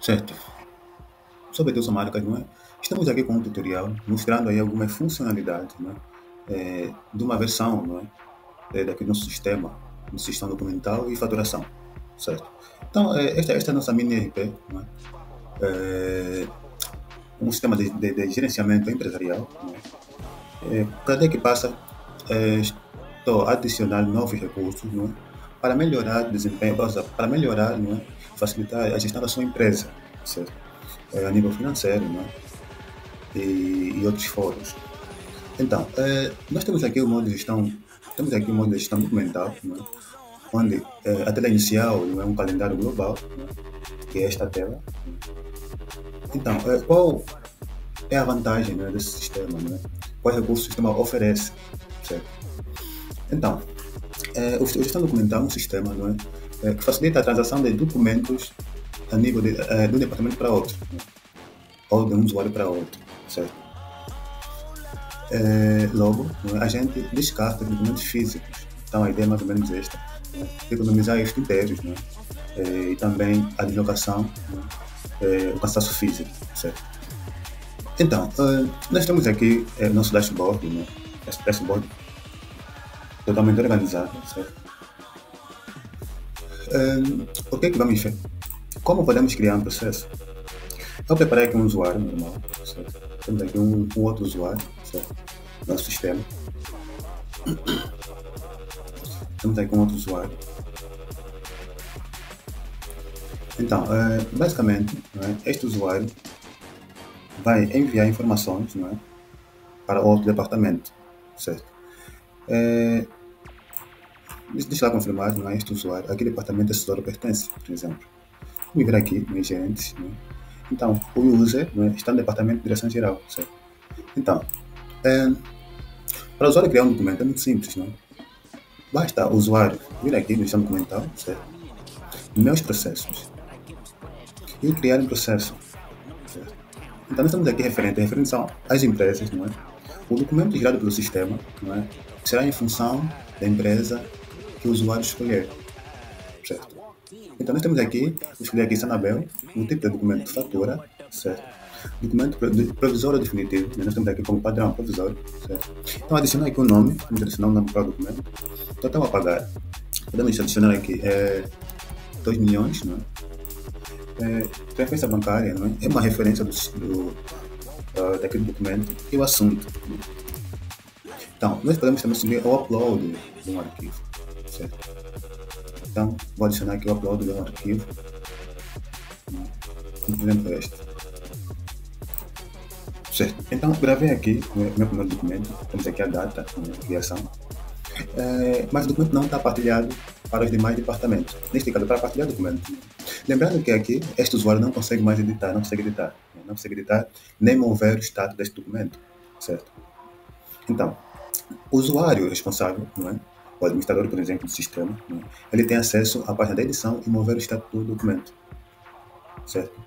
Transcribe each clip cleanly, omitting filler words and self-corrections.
Certo. Sobre teus marcas, não é? Estamos aqui com um tutorial mostrando aí algumas funcionalidades, não é? De uma versão, não é? Daqui do nosso sistema, no sistema documental e faturação, certo? Então, esta é a nossa mini RP, não é? É, um sistema de gerenciamento empresarial, não é? Cada dia que passa, estou a adicionar novos recursos, não é? Para melhorar o desempenho, para melhorar, não é? Facilitar a gestão da sua empresa, certo? A nível financeiro, não é? E outros fóruns. Então, nós temos aqui o modo de gestão, temos aqui o modo de gestão documental, não é? Onde a tela inicial não é um calendário global, não é? Que é esta tela. Então, qual é a vantagem, não é, desse sistema? Não é? Quais recursos o sistema oferece? Certo? Então, o gestão documental é um sistema, não é? Que facilita a transação de documentos a nível de um departamento para outro, não é? Ou de um usuário para outro, certo? Logo, não é? A gente descarta documentos físicos. Então, a ideia é mais ou menos esta, não é? Economizar os critérios, não é? E também a deslocação, não é? O cansaço físico, certo? Então, nós temos aqui nosso dashboard, né? Esse dashboard totalmente organizado, certo? O que é que vamos fazer? Como podemos criar um processo? Eu preparei aqui um usuário normal, certo? Temos aqui um outro usuário, certo? Nosso sistema. Temos aqui um outro usuário. Então, basicamente, não é? Este usuário vai enviar informações, não é? Para outro departamento, certo? Deixa lá confirmar, não é? Este usuário, a que departamento esse usuário pertence, por exemplo. Vamos ver aqui, meus gerentes, não é? Então, o user, não é? Está no departamento de direção geral, certo? Então, para o usuário criar um documento é muito simples, não é? Basta o usuário vir aqui no sistema documental, certo? Meus processos e criar um processo, certo? Então, nós temos aqui referentes às empresas, não é? O documento gerado pelo sistema, não é? Será em função da empresa que o usuário escolher, certo? Então, nós temos aqui, vou escolher aqui Sanabel, o tipo de documento de fatura, certo? Documento provisório ou definitivo, né? Nós temos aqui como padrão provisório, certo? Então, adicionar aqui o nome, vamos adicionar o nome para o documento. Total a pagar, podemos adicionar aqui 2 milhões, não é? Referência bancária, não é? É uma referência daquele documento e o assunto. Né? Então, nós podemos também subir o upload de um arquivo, certo? Então, vou adicionar aqui o upload de um arquivo, por exemplo, este. Certo. Então, gravei aqui o meu primeiro documento, temos aqui a data de criação, mas o documento não está partilhado para os demais departamentos. Neste caso, para partilhar o documento. Lembrando que aqui, este usuário não consegue mais editar, não consegue editar nem mover o status deste documento, certo? Então, o usuário responsável, não é? O administrador, por exemplo, do sistema, não é? Ele tem acesso à página da edição e mover o status do documento, certo?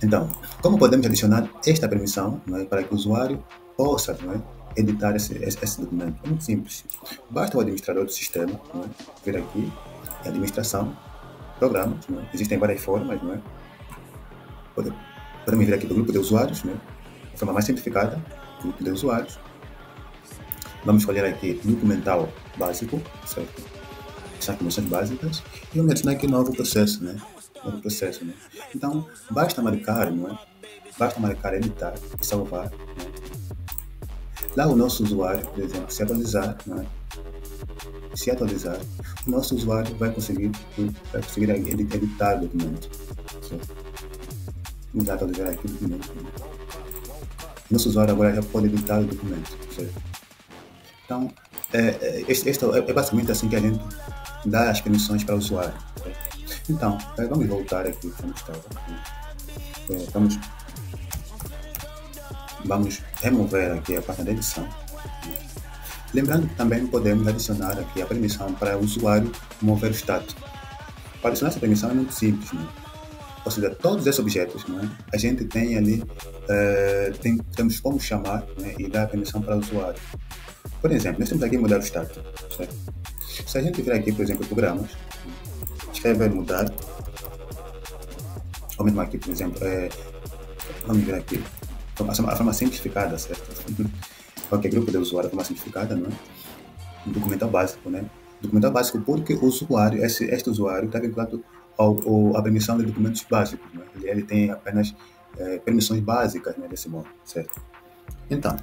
Então, como podemos adicionar esta permissão, não é? Para que o usuário possa, não é? Editar esse documento? É muito simples. Basta o administrador do sistema, não é? Vir aqui, administração, programas, não é? Existem várias formas, não é? Podemos vir aqui para o grupo de usuários, né? De forma mais simplificada, grupo de usuários. Vamos escolher aqui documental básico, certo? São informações básicas. E vamos adicionar aqui novo processo, né? Novo processo, né? Então, basta marcar, não é? Basta marcar, editar e salvar. Né? Lá o nosso usuário, por exemplo, se atualizar, não é? Se atualizar, o nosso usuário vai conseguir editar o documento, certo? Vamos atualizar aqui o documento. Né? Nosso usuário agora já pode editar o documento, certo? Então, é basicamente assim que a gente dá as permissões para o usuário. Certo? Então, vamos voltar aqui como estava. Vamos remover aqui a página da edição. Lembrando que também podemos adicionar aqui a permissão para o usuário mover o status. Para adicionar essa permissão é muito simples, né? Ou seja, todos esses objetos, né, a gente tem ali, temos como chamar, né, e dar a permissão para o usuário. Por exemplo, nós temos aqui mudar o status, certo? Se a gente vir aqui, por exemplo, programas, escrever mudar, ou mesmo aqui, por exemplo, vamos ver aqui, a forma simplificada, certo? Qualquer grupo de usuário, a forma simplificada, não é? Documental básico, né? Documental básico porque o usuário, este usuário está vinculado à permissão de documentos básicos, né? Ele tem apenas permissões básicas, né, desse modo, certo? Então,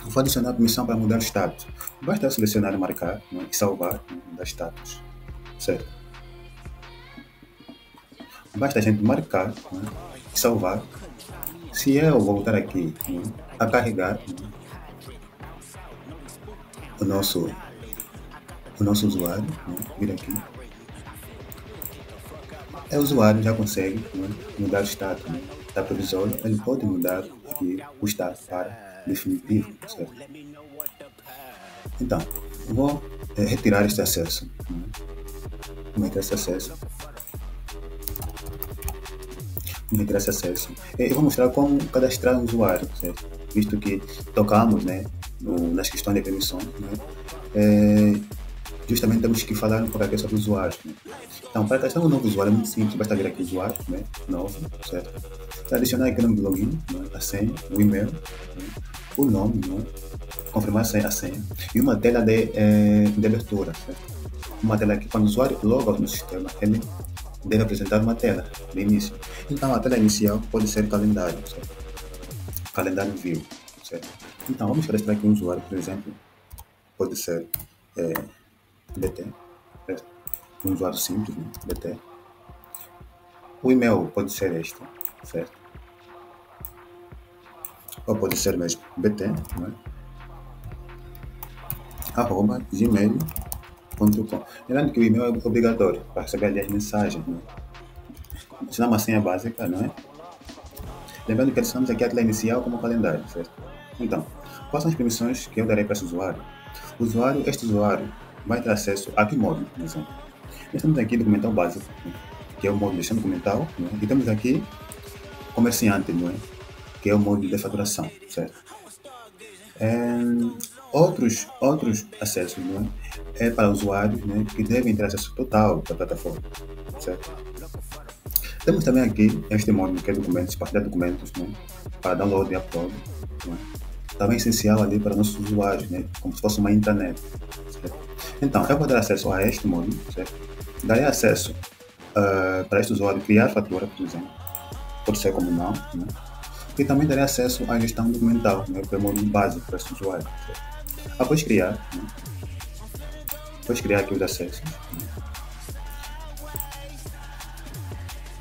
vou adicionar a permissão para mudar o status. Basta eu selecionar e marcar, né, e salvar, né, mudar status, certo? Basta a gente marcar, né, e salvar. Se eu voltar aqui, né, a carregar, né, o nosso, o nosso usuário, né, vir aqui, o usuário já consegue, né, mudar o status, né, da provisório, ele pode mudar aqui o status para definitivo, certo? Então, eu vou retirar este acesso, né, vou retirar esse acesso. Retirar esse acesso. Eu vou mostrar como cadastrar um usuário, certo? Visto que tocamos, né, nas questões de permissões, né, justamente temos que falar um pouco aqui sobre usuários. Né? Então, para cadastrar um novo usuário é muito simples, basta vir aqui usuário, né, novo, certo? Adicionar aqui o nome do login, né, a senha, o e-mail, né, o nome, né, confirmar a senha e uma tela de abertura, certo? Uma tela que quando o usuário loga no sistema, ele deve apresentar uma tela de início. Então, a tela inicial pode ser calendário, certo? Calendário view, certo? Então, vamos cadastrar aqui um usuário, por exemplo, pode ser BT, certo? Um usuário simples, né? BT. O e-mail pode ser este, certo? Ou pode ser mesmo BT, né? @gmail.com. Lembrando que o e-mail é obrigatório para receber ali as mensagens, né? Se dá uma senha básica, não é? Lembrando que adicionamos aqui a tela inicial como calendário, certo? Então, quais são as permissões que eu darei para esse usuário? Este usuário vai ter acesso a que módulo, por exemplo? Nós temos aqui documental básico, né? Que é o módulo de gestão documental, né? E temos aqui comerciante, não é? Que é o módulo de faturação, certo? Outros acessos, não é? É para usuários, né, que devem ter acesso total à plataforma, certo? Temos também aqui este módulo que é documentos, partilhar documentos, né, para download e upload, né? Também essencial ali para nossos usuários, né, como se fosse uma intranet, certo? Então, eu vou dar acesso a este módulo, certo? Darei acesso para este usuário criar fatura, por exemplo, pode ser como não, né? E também darei acesso à gestão documental, né, que é o módulo básico para este usuário, certo? Após criar, né, após criar aqui os acessos, né?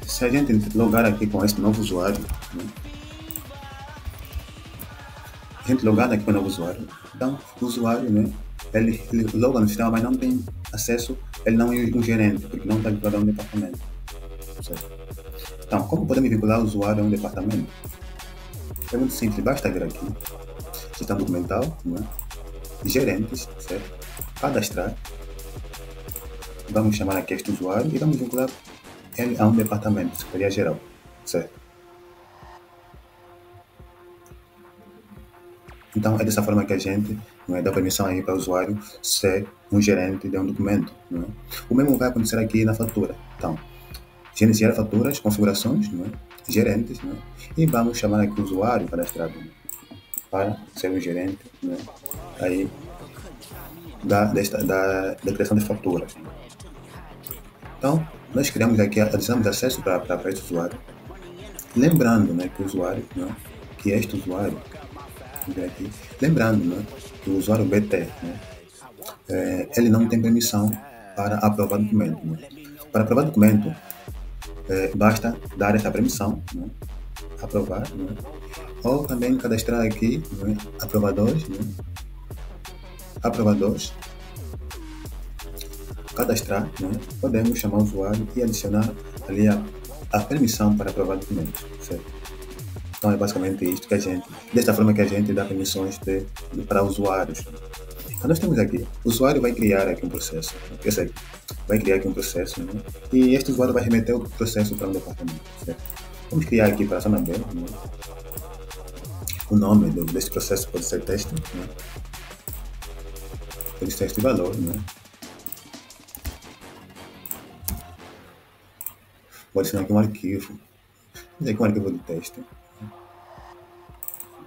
Se a gente logar aqui com este novo usuário, né, a gente logar aqui com o novo usuário, então o usuário, né, ele loga no sistema, mas não tem acesso, ele não é um gerente, porque não está vinculado a um departamento, certo? Então, como podemos vincular o usuário a um departamento? É muito simples, basta vir aqui, gestão documental, né, gerentes, certo? Cadastrar, vamos chamar aqui este usuário e vamos vincular ele a um departamento, secretaria geral, certo? Então, é dessa forma que a gente, não é, dá permissão aí para o usuário ser um gerente de um documento. Não é? O mesmo vai acontecer aqui na fatura. Então, gerenciar faturas, configurações, não é? Gerentes, não é? E vamos chamar aqui o usuário cadastrado, né, para ser um gerente, não é? Aí, da criação de faturas. Então, nós criamos aqui, adicionamos acesso para este usuário. Lembrando, né, que o usuário, né, que este usuário, aqui, lembrando, né, que o usuário BT, né, ele não tem permissão para aprovar documento. Né? Para aprovar documento, basta dar essa permissão, né, aprovar, né, ou também cadastrar aqui, né, aprovadores, né, aprovadores, cadastrar, né, podemos chamar o usuário e adicionar ali a permissão para aprovar documentos, certo? Então é basicamente isto que a gente, desta forma que a gente dá permissões para usuários. Então nós temos aqui, o usuário vai criar aqui um processo, eu sei, vai criar aqui um processo, né? E este usuário vai remeter o processo para um departamento, certo? Vamos criar aqui para a zona B, né? O nome deste processo pode ser teste, né? Pode ser teste valor, né? Vou adicionar aqui um arquivo. Temos aqui um arquivo de texto.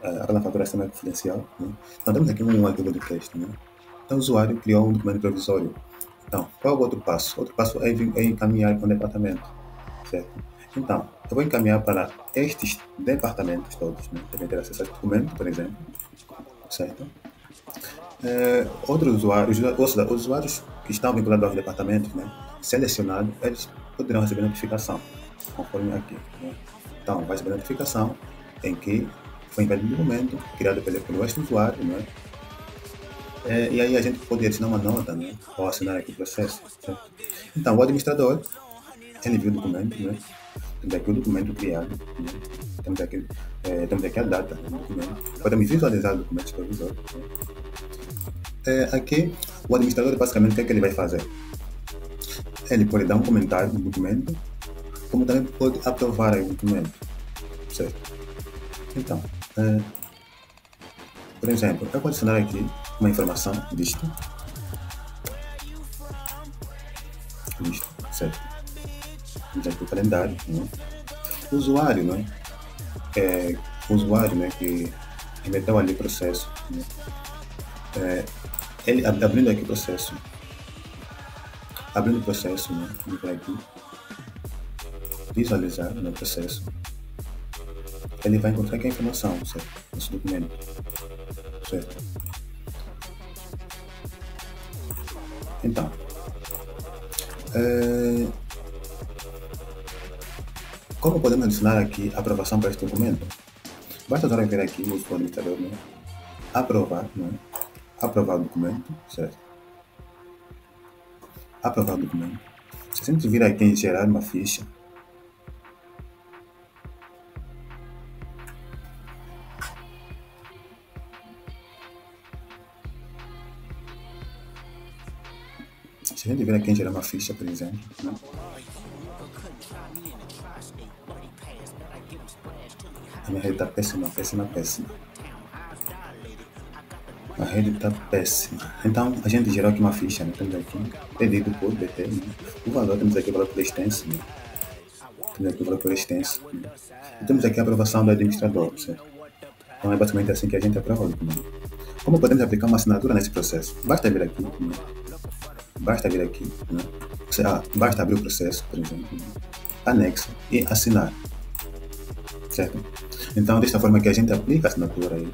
A palavra é confidencial. Né? Então, temos aqui um arquivo de texto. Né? Então, o usuário criou um documento provisório. Então, qual é o outro passo? O outro passo é encaminhar para o departamento, certo? Então, eu vou encaminhar para estes departamentos todos, né? Devem ter acesso a esse documento, por exemplo, certo? Outros usuários, ou seja, os usuários que estão vinculados aos departamentos, né? Selecionados, eles poderão receber notificação, conforme aqui. Né? Então, vai receber notificação em que foi enviado um documento criado pelo este usuário, né? E aí a gente pode adicionar uma nota, né? Ou assinar aqui o processo, certo? Então, o administrador, ele viu o documento, né? Temos aqui o documento criado, né? Temos aqui a data do documento. Podemos visualizar o documento supervisor. Né? Aqui, o administrador, basicamente, o que é que ele vai fazer? Ele pode dar um comentário no documento, como também pode aprovar o documento, certo? Então, por exemplo, eu vou adicionar aqui uma informação disto, certo? Temos aqui o calendário, né? O usuário, né? O usuário, né, que remeteu ali o processo, né? Ele abrindo aqui o processo, né? Ele vai aqui visualizar no processo. Ele vai encontrar aqui a informação, certo? Nesse documento, certo? Então, como podemos adicionar aqui a aprovação para este documento? Basta agora vir aqui no administrador, né? Aprovar, né? Aprovar o documento, certo? Aprovar o documento. Se a gente vir aqui em gerar uma ficha, se a gente vir aqui em gerar uma ficha, por exemplo, né? A minha rede está péssima. A rede está péssima. Então, a gente gerou aqui uma ficha, né? Temos aqui pedido por BT, né? O valor, temos aqui o valor por extenso, né? Temos aqui o valor por extenso. Né? E temos aqui a aprovação do administrador, certo? Então, é basicamente assim que a gente aprova o documento. Como podemos aplicar uma assinatura nesse processo? Basta vir aqui, né? Basta abrir o processo, por exemplo, né? Anexo e assinar, certo? Então, desta forma que a gente aplica a assinatura aí,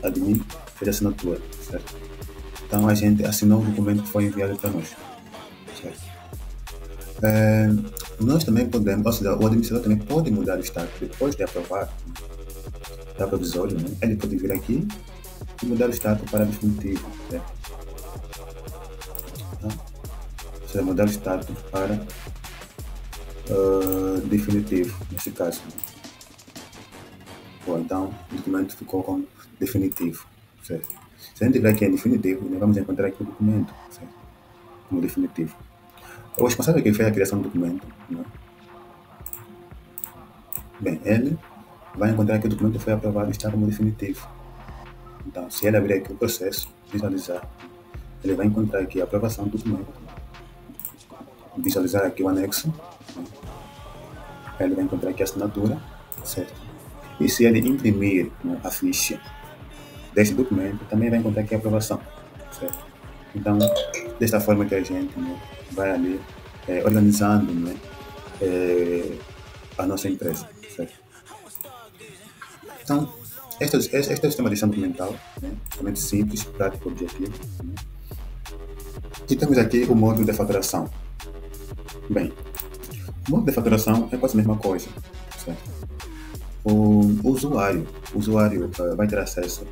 admin fez a assinatura, certo? Então, a gente assinou o documento que foi enviado para nós, certo? Nós também podemos, ou seja, o administrador também pode mudar o status depois de aprovar, da provisório, né? Ele pode vir aqui e mudar o status para definitivo, certo? Então, ou seja, mudar o status para definitivo, nesse caso. Bom, então, o documento ficou como definitivo, certo? Se a gente tiver aqui em definitivo, nós vamos encontrar aqui o documento, certo? Como definitivo. O responsável que fez a criação do documento, né? Bem, ele vai encontrar que o documento foi aprovado e está como definitivo. Então, se ele abrir aqui o processo, visualizar, ele vai encontrar aqui a aprovação do documento, visualizar aqui o anexo, né? Ele vai encontrar aqui a assinatura, certo? E se ele imprimir, né, a ficha deste documento, também vai encontrar aqui a aprovação, certo? Então, desta forma que a gente, né, vai ali organizando, né, a nossa empresa, certo? Então, este é o sistema de gestão documental, né, realmente simples, prático, objetivo. Né? E temos aqui o módulo de faturação. Bem, o módulo de faturação é quase a mesma coisa, certo? O usuário vai ter acesso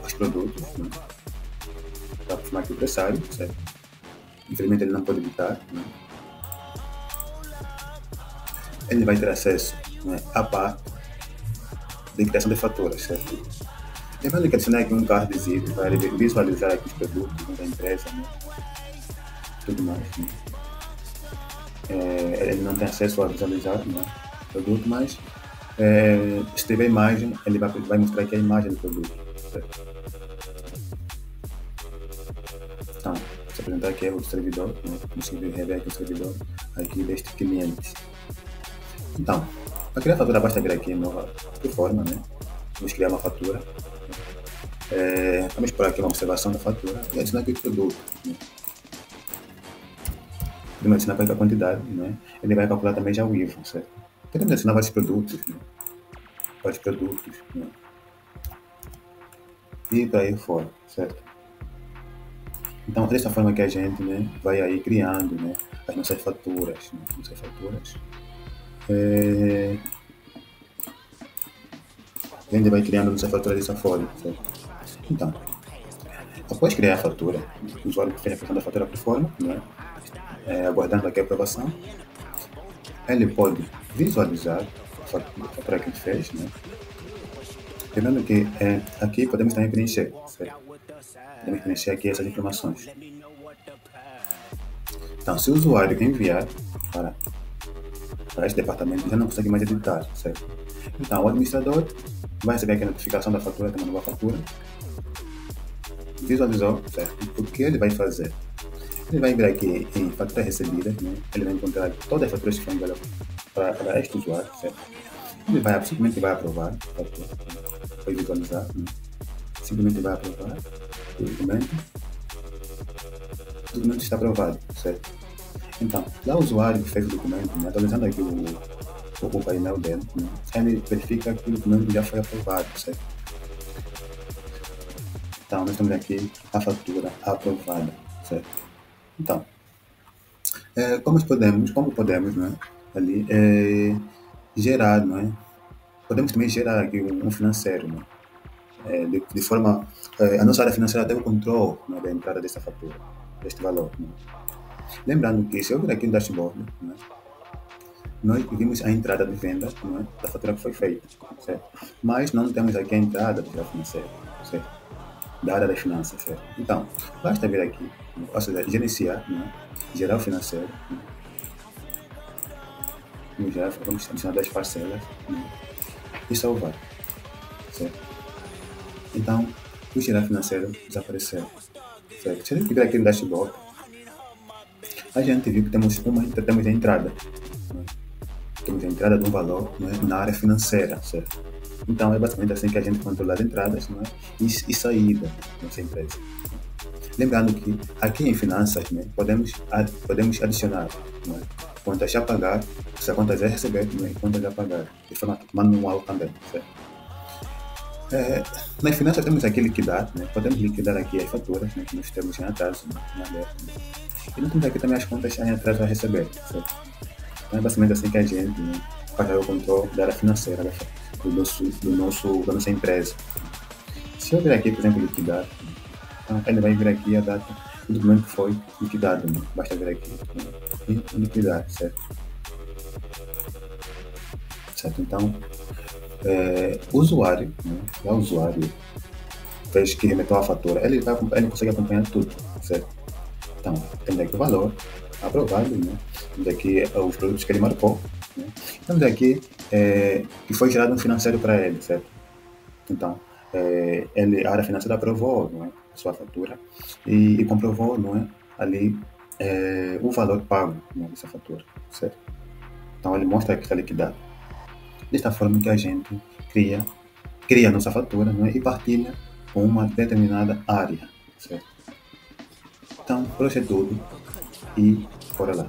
aos produtos, né? Para confirmar que o pressário, certo? Infelizmente ele não pode editar, né? Ele vai ter acesso, né, à parte de criação de faturas, certo? Lembrando que adicionar aqui um cardzinho para ele visualizar aqui os produtos, né, da empresa, né? Tudo mais, né? Ele não tem acesso a visualizar, né, o produto, mas se tiver imagem, ele vai mostrar aqui a imagem do produto, certo? Então, se apresentar aqui o servidor, né? Conseguir rever aqui o servidor aqui deste cliente. Então, Para criar a fatura, basta vir aqui em nova forma, né? Vamos criar uma fatura. Vamos por aqui uma observação da fatura e adicionar aqui o produto. Né? Primeiro adicionar para a quantidade, né? Ele vai calcular também já o IVA, certo? Podemos adicionar vários produtos, né? Vários produtos, né? E para aí fora, certo? Então, dessa forma que a gente, né, vai aí criando, né, as nossas faturas, né? Nossas faturas. A gente vai criando nossas faturas dessa forma, certo? Então, após criar a fatura, o usuário fez a criação da fatura por forma, né? Aguardando aqui a aprovação, ele pode visualizar a fatura que ele fez, né? Lembrando que aqui podemos também preencher, certo? Podemos preencher aqui essas informações. Então, se o usuário enviar para este departamento, já não consegue mais editar, certo? Então, o administrador vai receber aqui a notificação da fatura, tem uma nova fatura, visualizou, certo? O que ele vai fazer? Ele vai vir aqui em faturas recebidas, né? Ele vai encontrar todas as faturas que foram enviadas para este usuário, certo? Ele vai simplesmente vai aprovar a fatura, vai visualizar, né? Simplesmente vai aprovar o documento está aprovado, certo? Então, lá o usuário que fez o documento, né? Atualizando aqui o painel dele, né? Ele verifica que o documento já foi aprovado, certo? Então, nós temos aqui a fatura aprovada, certo? Então, como podemos, né, ali, gerar, não é? Podemos também gerar aqui um financeiro, né? De forma, a nossa área financeira tem o controle, né, da entrada dessa fatura, deste valor, né? Lembrando que se eu vir aqui no dashboard, né, nós vimos a entrada de venda, né, da fatura que foi feita, certo? Mas não temos aqui a entrada do financeiro, certo? Da área das finanças, certo? Então, basta vir aqui, ou seja, gerenciar, né? Gerar o financeiro, né? Vamos adicionar 10 parcelas, né? E salvar, certo? Então, o gerar financeiro desapareceu, certo? Se a gente vir aqui no dashboard, a gente viu que temos a entrada, né? Temos a entrada de um valor, né, na área financeira, certo? Então, é basicamente assim que a gente controla as entradas, né, e saída da nossa empresa. Lembrando que aqui em finanças, né, podemos adicionar, né, contas a pagar, se a contas a receber, né, e contas a pagar, de forma manual também, certo? Nas finanças temos aqui liquidar, né, podemos liquidar aqui as faturas, né, que nós temos em atraso, né, né, e nós temos aqui também as contas em atraso a receber, certo? Então, é basicamente assim que a gente, né, faz o controle da área financeira da nossa empresa. Se eu vir aqui, por exemplo, liquidar, então ele vai vir aqui a data do documento que foi liquidado, né? Basta vir aqui, né, e liquidar, certo? Certo? Então, o usuário, né, o usuário fez que remeteu a fatura, ele consegue acompanhar tudo, certo? Então, temos aqui o valor aprovado, né? Temos aqui os produtos que ele marcou, né? Temos aqui que foi gerado um financeiro para ele, certo? Então, a área financeira aprovou, não é, a sua fatura e comprovou, não é, ali o valor pago, não é, dessa fatura, certo? Então, ele mostra que está liquidado. Desta forma que a gente cria a nossa fatura, não é, e partilha com uma determinada área, certo? Então, por hoje é tudo e bora lá.